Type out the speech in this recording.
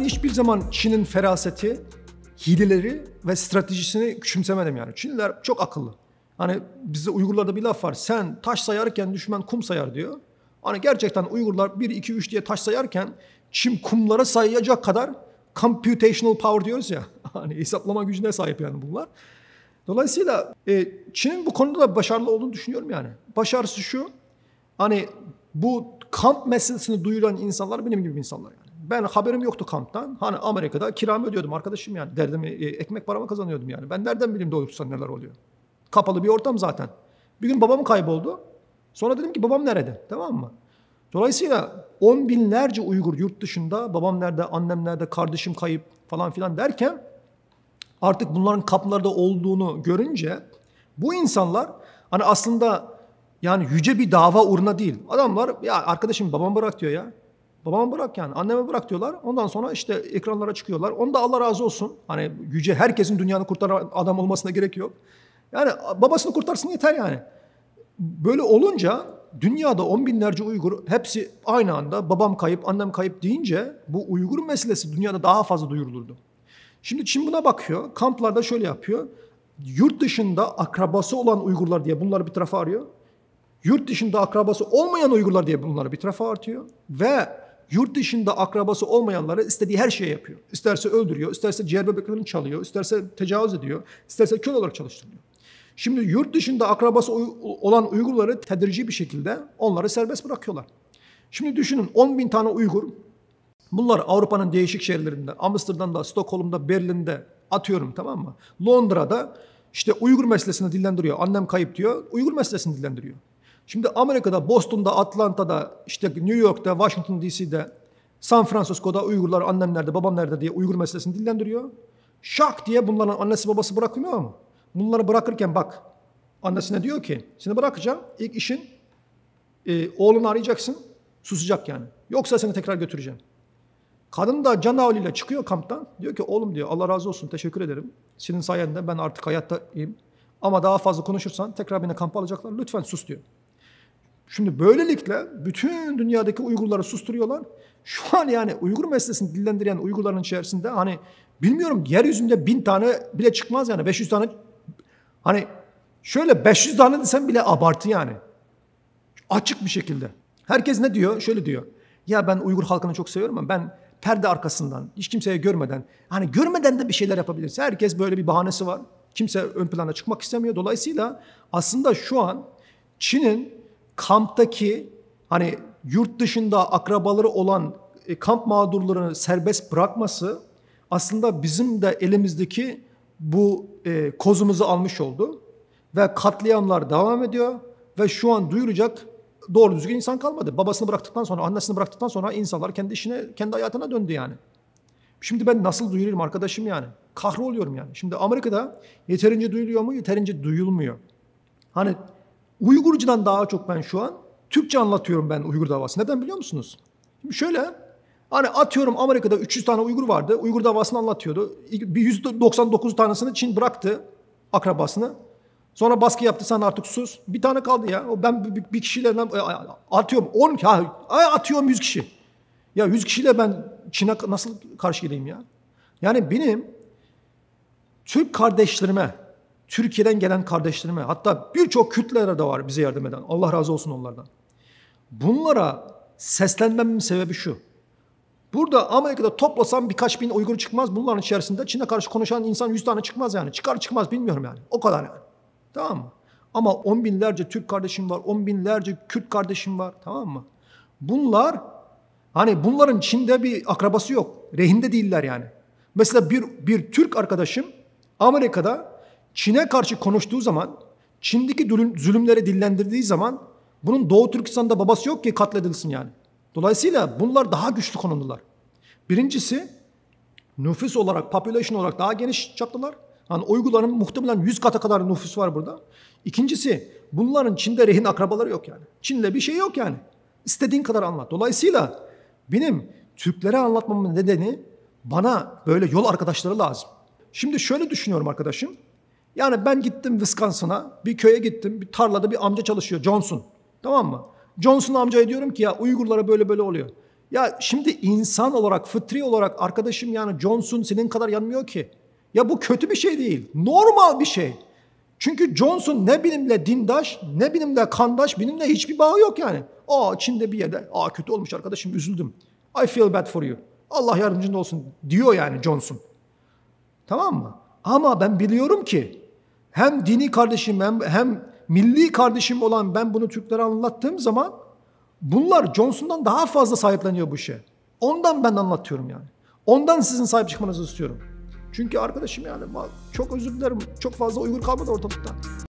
hiçbir zaman Çin'in feraseti, hileleri ve stratejisini küçümsemedim yani. Çinliler çok akıllı. Hani bizde Uygurlarda bir laf var. Sen taş sayarken düşman kum sayar diyor. Hani gerçekten Uygurlar 1, 2, 3 diye taş sayarken Çin kumlara sayacak kadar computational power diyoruz ya. Hani hesaplama gücüne sahip yani bunlar. Dolayısıyla Çin'in bu konuda da başarılı olduğunu düşünüyorum yani. Başarısı şu, hani bu kamp meselesini duyuran insanlar benim gibi insanlar yani. Ben haberim yoktu kamptan. Hani Amerika'da kiramı ödüyordum arkadaşım yani. Derdimi, ekmek paramı kazanıyordum yani. Ben nereden bileyim doğrultusu neler oluyor? Kapalı bir ortam zaten. Bir gün babam kayboldu. Sonra dedim ki babam nerede? Tamam mı? Dolayısıyla 10 binlerce Uygur yurt dışında, babam nerede, annem nerede, kardeşim kayıp falan filan derken artık bunların kamplarda olduğunu görünce bu insanlar hani aslında yani yüce bir dava uğruna değil. Adamlar ya arkadaşım babamı bırak diyor ya. Babamı bırak yani. Annemi bırak diyorlar. Ondan sonra işte ekranlara çıkıyorlar. Onda Allah razı olsun. Hani yüce herkesin dünyanı kurtaran adam olmasına gerek yok. Yani babasını kurtarsın yeter yani. Böyle olunca dünyada 10 binlerce Uygur hepsi aynı anda babam kayıp, annem kayıp deyince bu Uygur meselesi dünyada daha fazla duyurulurdu. Şimdi Çin buna bakıyor. Kamplarda şöyle yapıyor. Yurt dışında akrabası olan Uygurlar diye bunları bir tarafa arıyor. Yurt dışında akrabası olmayan Uygurlar diye bunları bir tarafa atıyor. Ve yurt dışında akrabası olmayanları istediği her şeyi yapıyor. İsterse öldürüyor, isterse ciğer bebeklerini çalıyor, isterse tecavüz ediyor, isterse köle olarak çalıştırıyor. Şimdi yurt dışında akrabası olan Uygurları tedrici bir şekilde onları serbest bırakıyorlar. Şimdi düşünün 10 bin tane Uygur, bunlar Avrupa'nın değişik şehirlerinde, Amsterdam'da, Stockholm'da, Berlin'de atıyorum tamam mı? Londra'da işte Uygur meselesini dillendiriyor. Annem kayıp diyor, Uygur meselesini dillendiriyor. Şimdi Amerika'da, Boston'da, Atlanta'da, işte New York'ta, Washington DC'de, San Francisco'da Uygurlar annem nerede, babam nerede diye Uygur meselesini dillendiriyor. Şak diye bunların annesi babası bırakmıyor mu? Bunları bırakırken bak, annesine diyor ki, seni bırakacağım, ilk işin oğlunu arayacaksın, susacak yani. Yoksa seni tekrar götüreceğim. Kadın da can havliyle çıkıyor kamptan, diyor ki oğlum diyor, Allah razı olsun, teşekkür ederim. Senin sayende ben artık hayattayım. Ama daha fazla konuşursan tekrar beni kampa alacaklar, lütfen sus diyor. Şimdi böylelikle bütün dünyadaki Uygurları susturuyorlar. Şu an yani Uygur meselesini dillendiren Uygurların içerisinde hani bilmiyorum yeryüzünde 1000 tane bile çıkmaz yani 500 tane hani şöyle 500 tane desem bile abartı yani. Açık bir şekilde. Herkes ne diyor? Şöyle diyor. Ya ben Uygur halkını çok seviyorum ama ben perde arkasından hiç kimseye görmeden hani görmeden de bir şeyler yapabiliriz. Herkes böyle bir bahanesi var. Kimse ön plana çıkmak istemiyor. Dolayısıyla aslında şu an Çin'in kamptaki hani yurt dışında akrabaları olan kamp mağdurlarını serbest bırakması aslında bizim de elimizdeki bu kozumuzu almış oldu. Ve katliamlar devam ediyor ve şu an duyuracak doğru düzgün insan kalmadı. Babasını bıraktıktan sonra, annesini bıraktıktan sonra insanlar kendi işine, kendi hayatına döndü yani. Şimdi ben nasıl duyururum arkadaşım yani? Kahroluyorum yani. Şimdi Amerika'da yeterince duyuluyor mu? Yeterince duyulmuyor. Hani Uygurcadan daha çok ben şu an Türkçe anlatıyorum ben Uygur davası. Neden biliyor musunuz? Şimdi şöyle hani atıyorum Amerika'da 300 tane Uygur vardı. Uygur davasını anlatıyordu. Bir 199 tanesini Çin bıraktı akrabasını. Sonra baskı yaptı sen artık sus. Bir tane kaldı ya. Ben bir kişiyle atıyorum 10 atıyorum 100 kişi. Ya 100 kişiyle ben Çin'e nasıl karşı geleyim ya? Yani benim Türk kardeşlerime, Türkiye'den gelen kardeşlerime, hatta birçok Kürtlere de var bize yardım eden. Allah razı olsun onlardan. Bunlara seslenmemin sebebi şu. Burada Amerika'da toplasam birkaç bin Uygur çıkmaz. Bunların içerisinde Çin'e karşı konuşan insan 100 tane çıkmaz yani. Çıkar çıkmaz bilmiyorum yani. O kadar yani. Tamam mı? Ama 10 binlerce Türk kardeşim var. 10 binlerce Kürt kardeşim var. Tamam mı? Bunlar hani bunların Çin'de bir akrabası yok. Rehinde değiller yani. Mesela bir Türk arkadaşım Amerika'da Çin'e karşı konuştuğu zaman, Çin'deki zulümleri dillendirdiği zaman bunun Doğu Türkistan'da babası yok ki katledilsin yani. Dolayısıyla bunlar daha güçlü konumlular. Birincisi nüfus olarak, population olarak daha geniş çaplılar. Hani Uygurların muhtemelen 100 kata kadar nüfus var burada. İkincisi bunların Çin'de rehin akrabaları yok yani. Çin'le bir şey yok yani. İstediğin kadar anlat. Dolayısıyla benim Türklere anlatmamın nedeni bana böyle yol arkadaşları lazım. Şimdi şöyle düşünüyorum arkadaşım. Yani ben gittim Wisconsin'a, bir köye gittim, bir tarlada bir amca çalışıyor, Johnson. Tamam mı? Johnson amcaya diyorum ki ya Uygurlara böyle böyle oluyor. Ya şimdi insan olarak, fıtri olarak arkadaşım yani Johnson senin kadar yanmıyor ki. Ya bu kötü bir şey değil. Normal bir şey. Çünkü Johnson ne benimle dindaş, ne benimle kandaş, benimle hiçbir bağı yok yani. Çin'de bir yerde, kötü olmuş arkadaşım, üzüldüm. I feel bad for you. Allah yardımcın olsun diyor yani Johnson. Tamam mı? Ama ben biliyorum ki hem dini kardeşim hem milli kardeşim olan ben bunu Türklere anlattığım zaman bunlar Johnson'dan daha fazla sahipleniyor bu işe. Ondan ben anlatıyorum yani. Ondan sizin sahip çıkmanızı istiyorum. Çünkü arkadaşım yani çok özür dilerim çok fazla Uygur kalmadı ortalıkta.